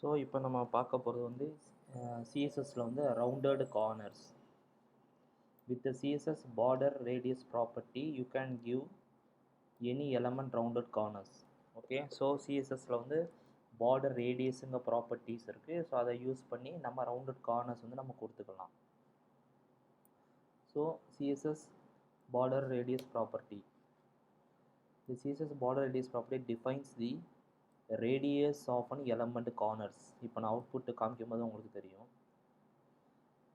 So இப்போ நம்ம பார்க்க போகிறது வந்து சிஎஸ்எஸில் வந்து rounded corners. With the CSS border radius property, you can give any element rounded corners. Okay, so சிஎஸ்எஸில் வந்து பார்டர் ரேடியஸுங்க ப்ராப்பர்ட்டிஸ் இருக்குது. ஸோ அதை யூஸ் பண்ணி நம்ம ரவுண்டட் கார்னர்ஸ் வந்து நம்ம கொடுத்துக்கலாம். So CSS border radius property. The CSS border radius property defines the radius of an element corners. இப்போ நான் அவுட்புட் காமிக்கும் போது உங்களுக்கு தெரியும்.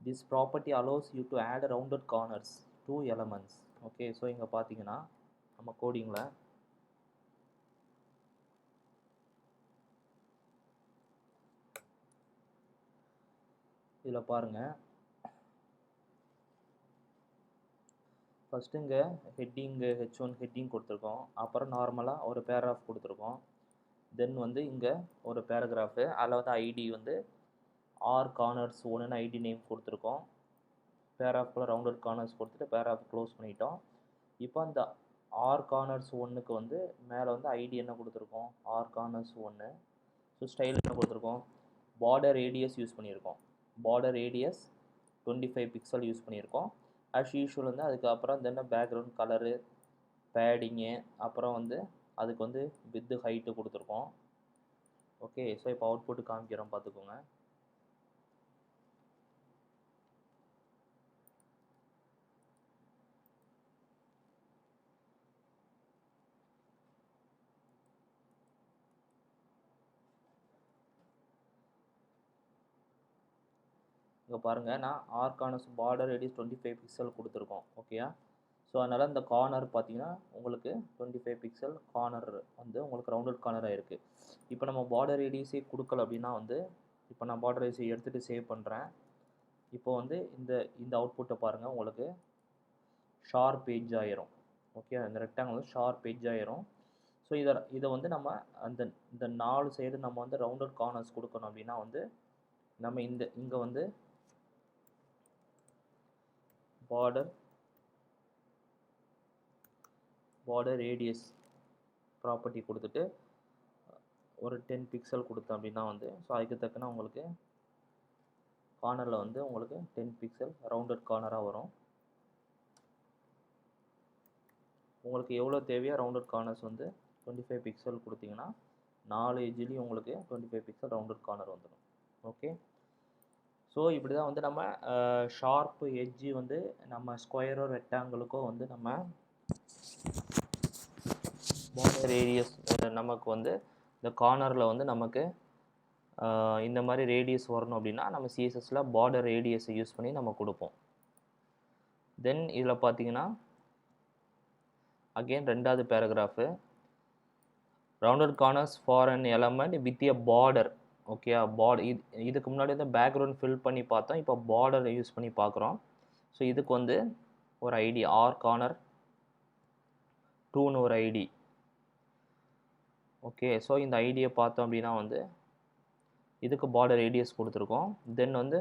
This property allows you to add rounded corners to elements. Okay, so இங்கே பார்த்தீங்கன்னா நம்ம கோடிங்கில் இதில் பாருங்கள், ஃபஸ்ட்டு இங்கே ஹெட்டிங்கு H1 ஹெட்டிங் கொடுத்துருக்கோம். அப்புறம் நார்மலாக ஒரு பேராகிராஃப் கொடுத்துருக்கோம். தென் வந்து இங்கே ஒரு பேராகிராஃபு, அதில் வந்து ஐடி வந்து ஆர் கார்னர்ஸ் ஒன்றுன்னு ஐடி நேம் கொடுத்துருக்கோம். பேராகிராஃபில் ரவுண்டட் கார்னர்ஸ் கொடுத்துட்டு பேராகிராஃப் க்ளோஸ் பண்ணிட்டோம். இப்போ அந்த ஆர் கார்னர்ஸ் ஒன்றுக்கு வந்து மேலே வந்து ஐடி என்ன கொடுத்துருக்கோம், ஆர் கார்னர்ஸ் ஒன்று. ஸோ ஸ்டைல் என்ன கொடுத்துருக்கோம், பார்டர் ரேடியஸ் யூஸ் பண்ணியிருக்கோம். பார்டர் ரேடியஸ் 25 பிக்சல் யூஸ் பண்ணியிருக்கோம். ஆஸ் யூஷுவல் வந்து அதுக்கப்புறம் தென்ன பேக்ரவுண்ட் கலரு, பேடிங்கு, அப்புறம் வந்து அதுக்கு வந்து வித்து ஹைட்டு கொடுத்துருக்கோம். ஓகே, ஸோ இப்போ அவுட்புட் காமிக்கிறோம், பார்த்துக்கோங்க. இங்கே பாருங்கள், நான் R corners border radius 25 pixel கொடுத்துருக்கோம். ஓகேயா, ஸோ அதனால் இந்த கார்னர் பார்த்தீங்கன்னா உங்களுக்கு 25 பிக்சல் கார்னர் வந்து உங்களுக்கு ரவுண்டட் கார்னராக இருக்குது. இப்போ நம்ம பார்டர் ரேடியஸே கொடுக்கல அப்படின்னா வந்து, இப்போ நான் பார்டர் ரேடியஸை எடுத்துகிட்டு சேவ் பண்ணுறேன். இப்போ வந்து இந்த அவுட்புட்டை பாருங்கள், உங்களுக்கு ஷார்ப் எட்ஜ் ஆயிரும். ஓகே, இந்த ரெக்டாங்கிள் வந்து ஷார்ப் எட்ஜ் ஆயிரும். ஸோ இதை வந்து நம்ம இந்த 4 சைடு நம்ம வந்து ரவுண்டட் கார்னர்ஸ் கொடுக்கணும் அப்படின்னா வந்து நம்ம இங்கே வந்து பார்டர் ரேடியஸ் ப்ராப்பர்ட்டி கொடுத்துட்டு ஒரு 10 பிக்சல் கொடுத்தோம் அப்படின்னா வந்து, ஸோ அதுக்கு தக்கன உங்களுக்கு கார்னரில் வந்து உங்களுக்கு 10 பிக்சல் ரவுண்டட் கார்னராக வரும். உங்களுக்கு எவ்வளோ தேவையோ ரவுண்டட் கார்னர்ஸ் வந்து 25 பிக்சல் கொடுத்தீங்கன்னா 4 எட்ஜ்லேயும் உங்களுக்கு 25 பிக்சல் ரவுண்டட் கார்னர் வந்துடும். ஓகே, ஸோ இப்படி தான் வந்து நம்ம ஷார்ப்பு எட்ஜு வந்து நம்ம ஸ்கொயரோ ரெக்டாங்கிளுக்கோ வந்து நம்ம பார்டர் ரேடியஸ் நமக்கு வந்து இந்த கார்னரில் வந்து நமக்கு இந்த மாதிரி ரேடியஸ் வரணும் அப்படின்னா நம்ம சிஎஸ்எஸில் பார்டர் ரேடியஸை யூஸ் பண்ணி நம்ம கொடுப்போம். தென் இதில் பார்த்தீங்கன்னா அகெயின் ரெண்டாவது paragraph, rounded corners for an element with a border. Okay, இதுக்கு முன்னாடி வந்து பேக்ரவுண்ட் ஃபில் பண்ணி பார்த்தோம். இப்போ பார்டர் யூஸ் பண்ணி பார்க்குறோம். ஸோ இதுக்கு வந்து ஒரு ஐடி ஆர் கார்னர் 2ன்னு ஒரு ஐடி. ஓகே, ஸோ இந்த ஐடியை பார்த்தோம் அப்படின்னா வந்து இதுக்கு பார்டர் ரேடியஸ் கொடுத்துருக்கோம். தென் வந்து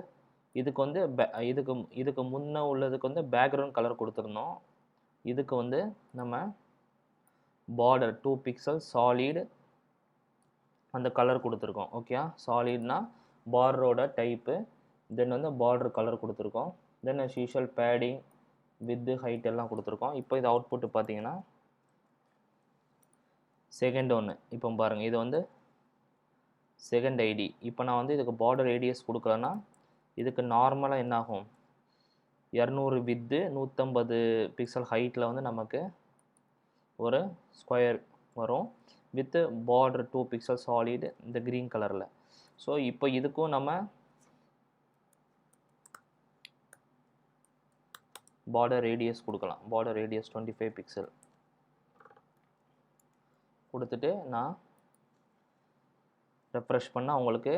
இதுக்கு வந்து இதுக்கு முன்னே உள்ளதுக்கு வந்து பேக்ரவுண்ட் கலர் கொடுத்துருந்தோம். இதுக்கு வந்து நம்ம பார்டர் 2 பிக்சல் சாலிட் அந்த கலர் கொடுத்துருக்கோம். ஓகே, சாலிட்னா பார்டரோட டைப்பு. தென் வந்து பார்டர் கலர் கொடுத்துருக்கோம். Then as usual padding width height எல்லாம் கொடுத்துருக்கோம். இப்போ இது அவுட்புட்டு பார்த்தீங்கன்னா செகண்ட் ஒன்று. இப்போ பாருங்கள், இது வந்து செகண்ட் ஐடி. இப்போ நான் வந்து இதுக்கு பார்டர் ரேடியஸ் கொடுக்கலன்னா இதுக்கு நார்மலாக என்ன ஆகும், 200 வித்து 150 பிக்சல் ஹைட்டில் வந்து நமக்கு ஒரு ஸ்கொயர் வரும் வித்து பார்டர் 2 பிக்சல் சாலிட் இந்த க்ரீன் கலரில். ஸோ இப்போ இதுக்கும் நம்ம பார்டர் ரேடியஸ் கொடுக்கலாம். பார்டர் ரேடியஸ் 25 பிக்சல் கொடுத்துட்டு நான் ரெஃப்ரெஷ் பண்ணால் உங்களுக்கு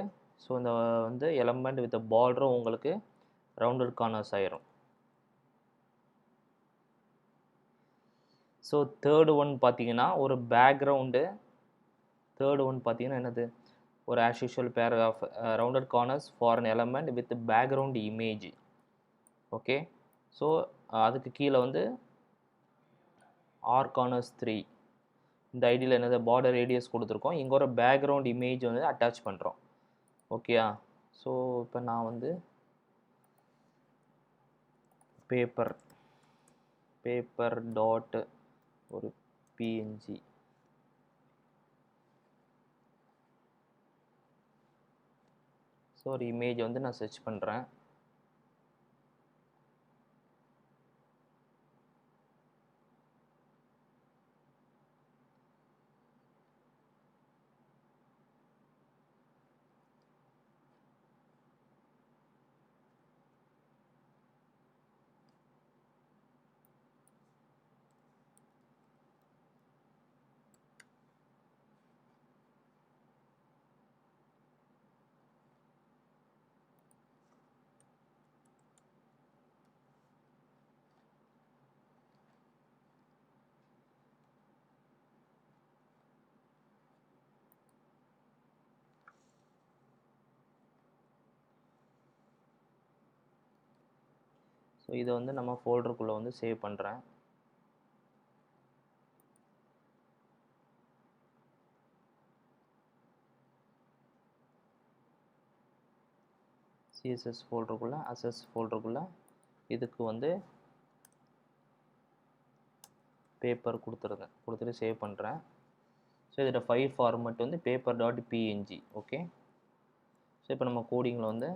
ஸோ இந்த வந்து எலமெண்ட் வித் பார்டரும் உங்களுக்கு ரவுண்டட் கார்னர்ஸ் ஆயிரும். ஸோ தேர்டு ஒன் பார்த்தீங்கன்னா ஒரு பேக்ரவுண்டு. தேர்டு ஒன் பார்த்தீங்கன்னா என்னது, ஒரு as usual paragraph rounded corners for an element with background image. Okay, so அதுக்கு கீழே வந்து ஆர் கார்னர்ஸ் 3 இந்த ஐடியில் என்னது பார்டர் ரேடியஸ் கொடுத்துருக்கோம். இங்கே ஒரு பேக்ரவுண்ட் இமேஜ் வந்து அட்டாச் பண்ணுறோம். ஓகேயா. ஸோ இப்போ நான் வந்து பேப்பர் டாட் ஒரு பிஎன்ஜி ஸோ ஒரு இமேஜ் வந்து நான் சர்ச் பண்ணுறேன். ஸோ இதை வந்து நம்ம ஃபோல்டருக்குள்ளே வந்து சேவ் பண்ணுறேன். சிஎஸ்எஸ் ஃபோல்டருக்குள்ளே அசஸ் ஃபோல்டருக்குள்ளே இதுக்கு வந்து பேப்பர் கொடுத்துட்டு சேவ் பண்ணுறேன். ஸோ இதோட ஃபைல் ஃபார்மேட் வந்து paper dot PNG. Okay. So இப்போ நம்ம கோடிங்கில் வந்து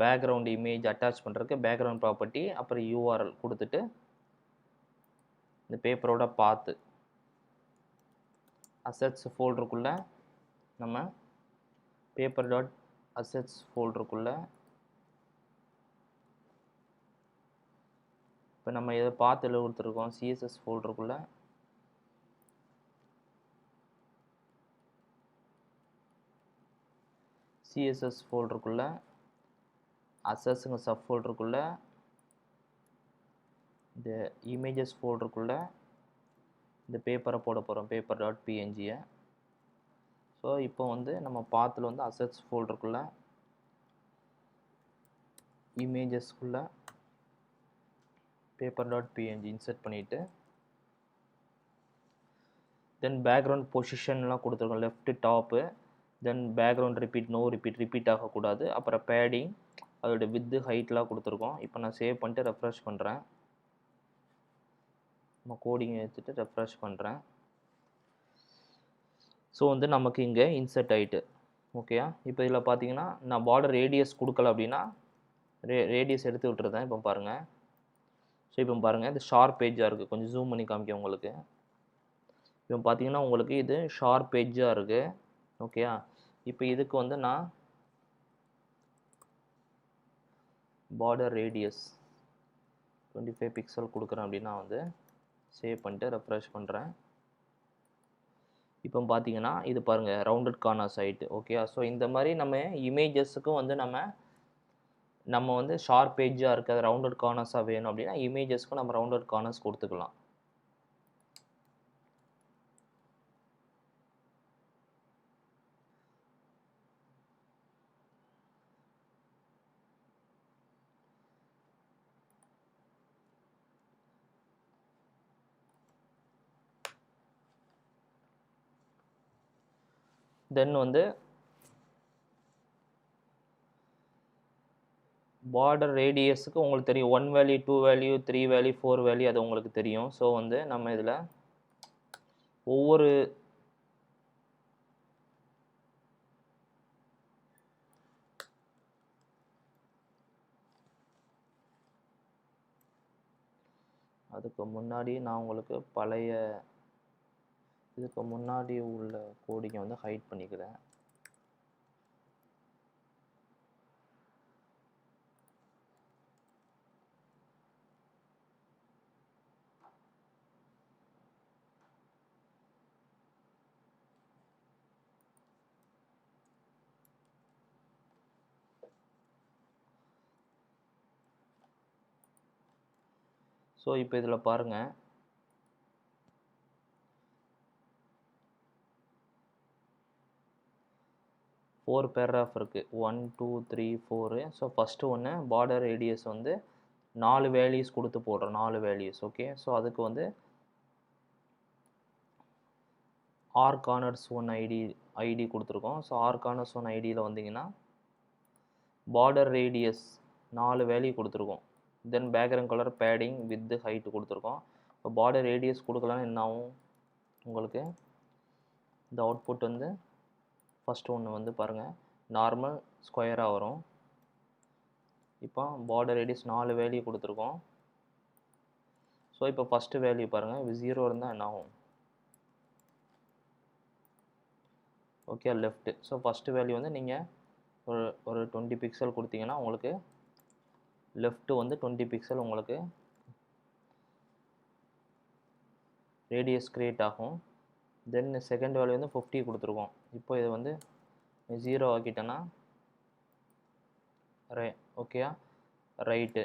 பேக்ரவுண்ட் இமேஜ் அட்டாச் பண்ணுறதுக்கு பேக்ரவுண்ட் ப்ராப்பர்ட்டி அப்புறம் யூஆர்எல் கொடுத்துட்டு இந்த பேப்பரோட பார்த்து அசெட்ஸ் ஃபோல்டருக்குள்ளே நம்ம பேப்பர் டாட் அசெட்ஸ் ஃபோல்டருக்குள்ளே இப்போ நம்ம இதை பார்த்து கொடுத்துருக்கோம். சிஎஸ்எஸ் ஃபோல்டருக்குள்ளே சிஎஸ்எஸ் ஃபோல்டருக்குள்ளே அசஸ்ங்க சப் ஃபோல்டருக்குள்ளே இந்த இமேஜஸ் ஃபோல்டருக்குள்ளே இந்த பேப்பரை போட போகிறோம், பேப்பர் டாட் பிஎன்ஜியை. ஸோ இப்போ வந்து நம்ம பாத்தில் வந்து அசெட்ஸ் ஃபோல்டருக்குள்ளே இமேஜஸ்க்குள்ளே பேப்பர் டாட் பிஎன்ஜி இன்சர்ட் பண்ணிவிட்டு தென் பேக்ரவுண்ட் பொசிஷன்லாம் கொடுத்துருக்கோம், left top, then background repeat ஆகக்கூடாது, அப்புறம் பேடிங் அதோட வித்து ஹைட்லாம் கொடுத்துருக்கோம். இப்போ நான் சேவ் பண்ணிட்டு ரெஃப்ரெஷ் பண்ணுறேன். நம்ம கோடிங் எடுத்துகிட்டு ரெஃப்ரெஷ் பண்ணுறேன். ஸோ வந்து நமக்கு இங்கே இன்சர்ட் ஆகிட்டு. ஓகேயா. இப்போ இதில் பார்த்தீங்கன்னா நான் பார்டர் ரேடியஸ் கொடுக்கல அப்படின்னா ரேடியஸ் எடுத்து விட்டுருந்தேன். இப்போ பாருங்கள். ஸோ இப்போ பாருங்கள் இது ஷார்ப் பேஜாக இருக்குது. கொஞ்சம் ஜூம் பண்ணி காமிக்க உங்களுக்கு. இப்போ பார்த்தீங்கன்னா உங்களுக்கு இது ஷார்ப் பேஜாக இருக்குது. ஓகேயா. இப்போ இதுக்கு வந்து நான் பார்டர் ரேடியஸ் 25 பிக்சல் கொடுக்குறேன் அப்படின்னா வந்து சேவ் பண்ணிட்டு ரெஃப்ரெஷ் பண்ணுறேன். இப்போ பார்த்தீங்கன்னா இது பாருங்கள் ரவுண்டட் கார்னர்ஸ் ஆகிட்டு. ஓகே. ஸோ இந்த மாதிரி நம்ம இமேஜஸுக்கும் வந்து நம்ம வந்து ஷார்ப் பேஜாக இருக்காது, ரவுண்டட் கார்னர்ஸாக வேணும் அப்படின்னா இமேஜஸ்க்கும் நம்ம ரவுண்டட் கார்னர்ஸ் கொடுத்துக்கலாம். தென் வந்து பார்டர் ரேடியஸுக்கு உங்களுக்கு தெரியும் 1 வேல்யூ 2 வேல்யூ 3 வேல்யூ 4 வேல்யூ அது உங்களுக்கு தெரியும். ஸோ வந்து நம்ம இதில் ஒவ்வொரு அதுக்கு முன்னாடி நான் உங்களுக்கு இதுக்கு முன்னாடி உள்ள கோடிங்கை வந்து ஹைட் பண்ணிக்கிறேன். ஸோ இப்போ இதில் பாருங்கள், ஃபோர் பேராகிராஃப் இருக்குது, 1 2 3 4. ஸோ ஃபஸ்ட்டு ஒன்று பார்டர் ரேடியஸ் வந்து 4 வேல்யூஸ் கொடுத்து போடுறோம், 4 வேல்யூஸ். ஓகே. ஸோ அதுக்கு வந்து ஆர் கார்னர்ஸ் ஒன் ஐடி கொடுத்துருக்கோம். ஸோ ஆர் கார்னர்ஸ் ஒன் ஐடியில் வந்தீங்கன்னா பார்டர் ரேடியஸ் 4 வேல்யூ கொடுத்துருக்கோம். Then background colour padding with height கொடுத்துருக்கோம். இப்போ பார்டர் ரேடியஸ் கொடுக்கலான்னு என்ன ஆகும் உங்களுக்கு, இந்த அவுட்புட் வந்து ஃபஸ்ட்டு ஒன்று வந்து பாருங்கள் நார்மல் ஸ்கொயராக வரும். இப்போ பார்டர் ரேடியஸ் 4 வேல்யூ கொடுத்துருக்கோம். ஸோ இப்போ ஃபஸ்ட்டு வேல்யூ பாருங்கள், இது 0 இருந்தால் என்ன ஆகும், okay left. So first value வந்து நீங்கள் ஒரு 20 பிக்சல் கொடுத்தீங்கன்னா உங்களுக்கு லெஃப்ட்டு வந்து 20 பிக்சல் உங்களுக்கு ரேடியஸ் க்ரியேட் ஆகும். தென் செகண்ட் வேல்யூ வந்து 50 கொடுத்துருக்கோம். இப்போ இது வந்து 0 ஆக்கிட்டேன்னா ஓகேயா ரைட்டு.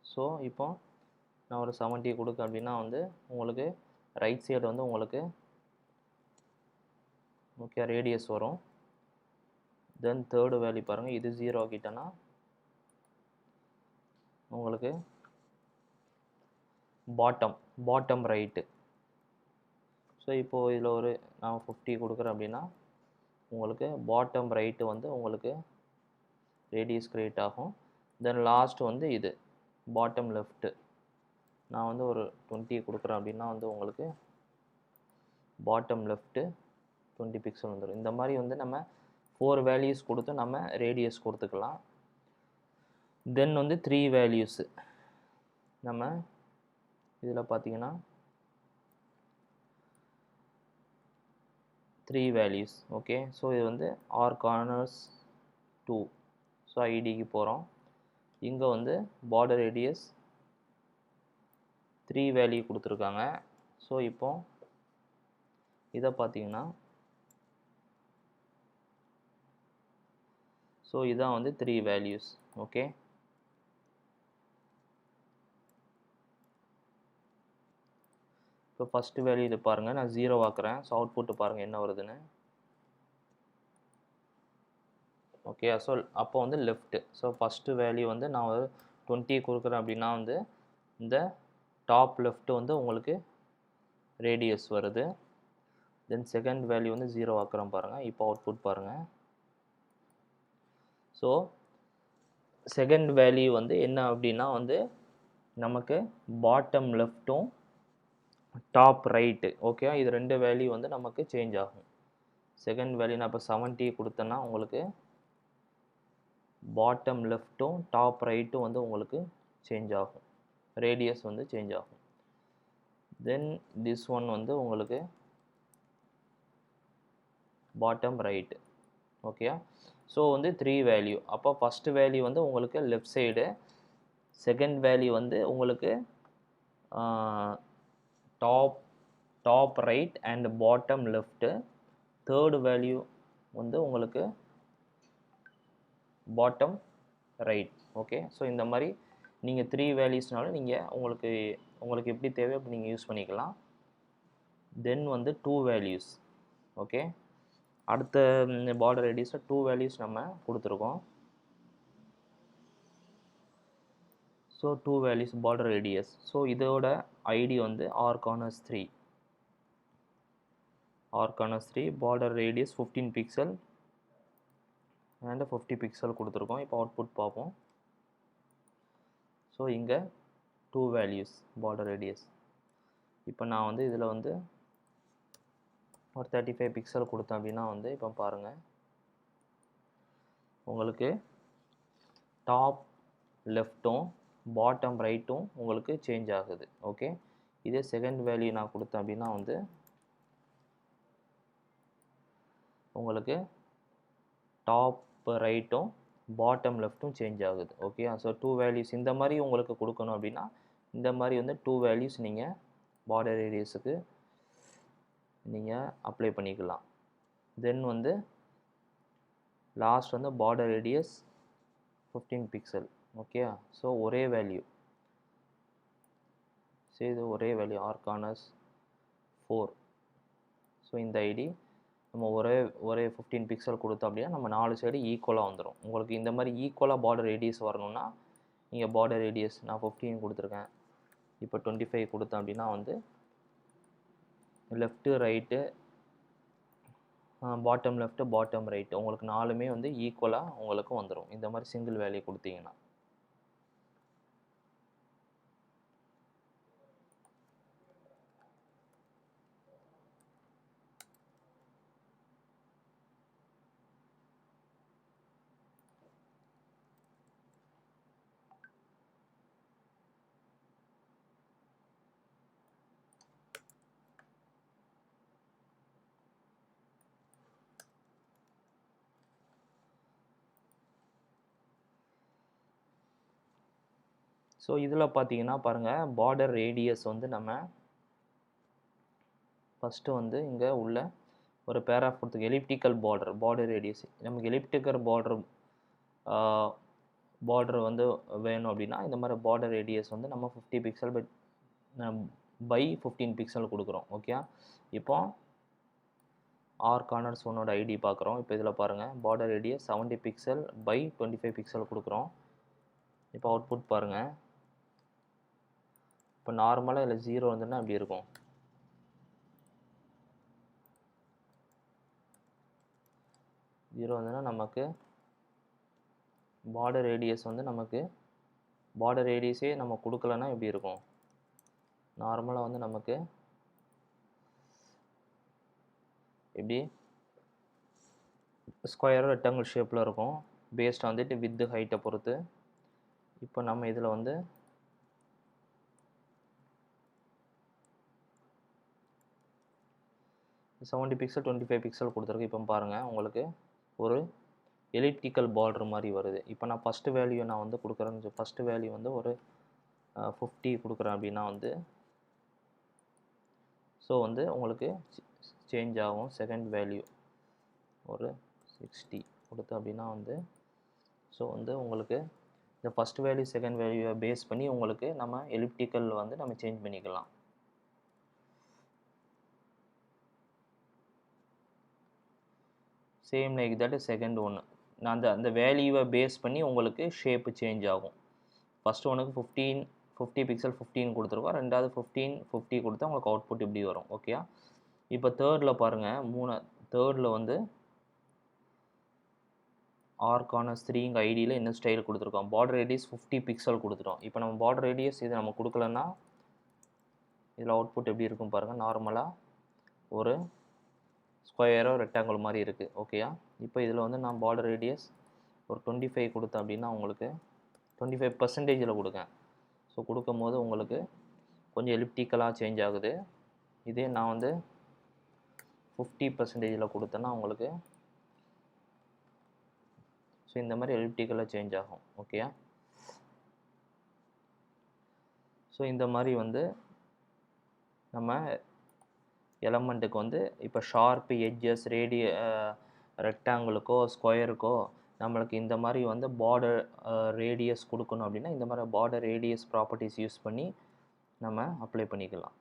ஸோ இப்போ நான் ஒரு 70 கொடுக்க அப்படின்னா வந்து உங்களுக்கு ரைட் சைடு வந்து உங்களுக்கு ஓகே ரேடியஸ் வரும். தென் தேர்டு வேல்யூ பாருங்கள், இது 0 ஆக்கிட்டேன்னா உங்களுக்கு பாட்டம் ரைட்டு. ஸோ இப்போது இதில் ஒரு நான் 50 கொடுக்குறேன் அப்படின்னா உங்களுக்கு பாட்டம் ரைட்டு வந்து உங்களுக்கு ரேடியஸ் க்ரியேட் ஆகும். தென் லாஸ்ட் வந்து இது பாட்டம் லெஃப்ட்டு நான் வந்து ஒரு 20 கொடுக்குறேன் அப்படின்னா வந்து உங்களுக்கு பாட்டம் லெஃப்ட்டு 20 பிக்சல் வந்துடும். இந்த மாதிரி வந்து நம்ம 4 வேல்யூஸ் கொடுத்து நம்ம ரேடியஸ் கொடுத்துக்கலாம். தென் வந்து 3 வேல்யூஸு நம்ம இதில் பார்த்தீங்கன்னா 3 வேல்யூஸ் ஓகே. ஸோ இது வந்து ஆர் கார்னர்ஸ் 2. ஸோ ஐடிக்கு போகிறோம். இங்கே வந்து பார்டர் ரேடியஸ் 3 வேல்யூ கொடுத்துருக்காங்க. ஸோ இப்போ இதை பார்த்தீங்கன்னா ஸோ இதான் வந்து 3 வேல்யூஸ் ஓகே. இப்போ ஃபஸ்ட்டு வேல்யூ இது பாருங்கள், நான் 0 ஆக்குறேன். ஸோ அவுட்புட்டு பாருங்கள் என்ன வருதுன்னு. ஓகே ஸோ அப்போ வந்து லெஃப்ட்டு. ஸோ ஃபஸ்ட்டு வேல்யூ வந்து நான் ஒரு 20 கொடுக்குறேன் அப்படின்னா வந்து இந்த டாப் லெஃப்ட்டு வந்து உங்களுக்கு ரேடியஸ் வருது. தென் செகண்ட் வேல்யூ வந்து 0 ஆக்குறேன் பாருங்கள். இப்போ அவுட்புட் பாருங்கள். ஸோ செகண்ட் வேல்யூ வந்து என்ன அப்படின்னா வந்து நமக்கு பாட்டம் லெஃப்ட்டும் டாப் ரைட்டு ஓகே. இது 2 வேல்யூ வந்து நமக்கு சேஞ்ச் ஆகும். செகண்ட் வேல்யூ நான் இப்போ 70 கொடுத்தேன்னா உங்களுக்கு பாட்டம் லெஃப்ட்டும் டாப் ரைட்டும் வந்து உங்களுக்கு சேஞ்ச் ஆகும், ரேடியஸ் வந்து சேஞ்ச் ஆகும். தென் திஸ் ஒன் வந்து உங்களுக்கு பாட்டம் ரைட்டு ஓகே. ஸோ வந்து 3 வேல்யூ. அப்போ ஃபஸ்ட்டு வேல்யூ வந்து உங்களுக்கு லெஃப்ட் சைடு, செகண்ட் வேல்யூ வந்து உங்களுக்கு top right and bottom left, third value வந்து உங்களுக்கு பாட்டம் ரைட் ஓகே. ஸோ இந்த மாதிரி நீங்கள் 3 வேல்யூஸ்னாலும் நீங்கள் உங்களுக்கு எப்படி தேவையோ அப்படி நீங்கள் யூஸ் பண்ணிக்கலாம். தென் வந்து 2 வேல்யூஸ் ஓகே. அடுத்த பார்டர் ரேடியஸில் 2 வேல்யூஸ் நம்ம கொடுத்துருக்கோம். So 2 values border radius. So இதோட ஐடி வந்து R corners 3 border radius 15 pixel and 50 pixel கொடுத்துருக்கோம். இப்போ அவுட்புட் பார்ப்போம். ஸோ இங்கே 2 வேல்யூஸ் பார்டர் ரேடியஸ். இப்போ நான் வந்து இதில் வந்து ஒரு 35 பிக்சல் கொடுத்தேன் அப்படின்னா வந்து இப்போ பாருங்கள் உங்களுக்கு டாப் லெஃப்ட்டும் பாட்டம் ரைட்டும் உங்களுக்கு சேஞ்ச் ஆகுது ஓகே. இதே செகண்ட் வேல்யூ நான் கொடுத்தேன் அப்படின்னா வந்து உங்களுக்கு டாப் ரைட்டும் பாட்டம் லெஃப்ட்டும் சேஞ்ச் ஆகுது ஓகே. ஸோ 2 வேல்யூஸ் இந்த மாதிரி உங்களுக்கு கொடுக்கணும் அப்படின்னா இந்த மாதிரி வந்து 2 வேல்யூஸ் நீங்கள் பார்டர் ரேடியஸுக்கு நீங்கள் அப்ளை பண்ணிக்கலாம். தென் வந்து லாஸ்ட் வந்து border radius 15 pixel okay. So ஒரே வேல்யூ, சரி இது ஒரே வேல்யூ ஆர் கார்னர்ஸ் 4. ஸோ இந்த ஐடி நம்ம ஒரே 15 பிக்சல் கொடுத்தோம் அப்படின்னா நம்ம 4 சைடு ஈக்குவலாக வந்துடும். உங்களுக்கு இந்த மாதிரி ஈக்குவலாக பார்டர் ரேடியஸ் வரணும்னா நீங்கள் பார்டர் ரேடியஸ் நான் 15 கொடுத்துருக்கேன், இப்போ 25 கொடுத்தேன் அப்படின்னா வந்து left right bottom left bottom right உங்களுக்கு 4மே வந்து ஈக்குவலாக உங்களுக்கு வந்துடும் இந்த மாதிரி சிங்கிள் வேல்யூ கொடுத்தீங்கன்னா. ஸோ இதில் பார்த்தீங்கன்னா பாருங்கள் பார்டர் ரேடியஸ் வந்து நம்ம ஃபஸ்ட்டு வந்து இங்கே உள்ள ஒரு பேராஃப் கொடுத்துருக்கு எலிப்டிக்கல் பார்டர் ரேடியஸ். நமக்கு எலிப்டிக்கல் பார்டர் வந்து வேணும் அப்படின்னா இந்த மாதிரி பார்டர் ரேடியஸ் வந்து நம்ம 50 பிக்சல் பை 15 பிக்சல் கொடுக்குறோம். ஓகே, இப்போ ஆர் கார்னர்ஸ் ஒன்னோட ஐடி பார்க்குறோம். இப்போ இதில் பாருங்கள் border radius 70 pixel by 25 pixel கொடுக்குறோம். இப்போ அவுட்புட் பாருங்கள். இப்போ நார்மலாக இதில் 0 வந்துன்னா அப்படி இருக்கும். ஜீரோ வந்துன்னா நமக்கு பார்டர் ரேடியஸ் வந்து நமக்கு பார்டர் ரேடியஸே நம்ம கொடுக்கலன்னா எப்படி இருக்கும்? நார்மலாக வந்து நமக்கு எப்படி ஸ்கொயர் ரெக்டாங்கிள் ஷேப்பில் இருக்கும் பேஸ்ட் வந்துட்டு வித் ஹைட்டை பொறுத்து. இப்போ நம்ம இதில் வந்து செவன்டி பிக்சல் 25 பிக்சல் கொடுத்துருக்கு. இப்போ பாருங்கள் உங்களுக்கு ஒரு எலிப்டிக்கல் பார்டர் மாதிரி வருது. இப்போ நான் ஃபஸ்ட்டு வேல்யூ நான் வந்து கொடுக்குறேன்னு ஃபஸ்ட்டு வேல்யூ வந்து ஒரு 50 கொடுக்குறேன் அப்படின்னா வந்து ஸோ வந்து உங்களுக்கு சேஞ்ச் ஆகும். செகண்ட் வேல்யூ ஒரு 60 கொடுத்து அப்படின்னா வந்து ஸோ வந்து உங்களுக்கு இந்த ஃபஸ்ட் வேல்யூ செகண்ட் வேல்யூவை பேஸ் பண்ணி உங்களுக்கு நம்ம எலிப்டிக்கல் வந்து நம்ம சேஞ்ச் பண்ணிக்கலாம். சேம் லைக் தட் செகண்ட் ஒன்று நான் அந்த வேல்யூவை பேஸ் பண்ணி உங்களுக்கு ஷேப்பு சேஞ்ச் ஆகும். ஃபஸ்ட்டு ஒன்றுக்கு 50 பிக்சல் 15 கொடுத்துருக்கோம். ரெண்டாவது 50 கொடுத்தா உங்களுக்கு அவுட்புட் இப்படி வரும். ஓகே, இப்போ தேர்டில் பாருங்கள் தேர்டில் வந்து ஆர்கான 3 இங்கே ஐடியில் என்ன ஸ்டைல் கொடுத்துருக்கோம். பார்டர் ரேடியஸ் 50 பிக்சல் கொடுத்துட்டோம். இப்போ நம்ம பார்டர் ரேடியஸ் இது நம்ம கொடுக்கலன்னா இதில் அவுட்புட் எப்படி இருக்கும் பாருங்கள். நார்மலாக ஒரு ஸ்கொயரோ ரெக்டாங்கிள் மாதிரி இருக்குது. ஓகேயா, இப்போ இதில் வந்து நான் பார்டர் ரேடியஸ் ஒரு 25 கொடுத்தேன் அப்படின்னா உங்களுக்கு 25% கொடுக்கேன். ஸோ கொடுக்கும் போது உங்களுக்கு கொஞ்சம் எலிப்டிக்கலாக சேஞ்ச் ஆகுது. இதே நான் வந்து 50% கொடுத்தேன்னா உங்களுக்கு ஸோ இந்த மாதிரி எலிப்டிக்கலாக சேஞ்ச் ஆகும். ஓகேயா, ஸோ இந்த மாதிரி வந்து நம்ம எலமெண்ட்டுக்கு வந்து இப்போ ஷார்ப்பு எட்ஜஸ் ரெக்டாங்கிளுக்கோ ஸ்கொயருக்கோ நம்மளுக்கு இந்த மாதிரி வந்து பார்டர் ரேடியஸ் கொடுக்கணும் அப்படின்னா இந்த மாதிரி பார்டர் ரேடியஸ் ப்ராப்பர்ட்டிஸ் யூஸ் பண்ணி நம்ம அப்ளை பண்ணிக்கலாம்.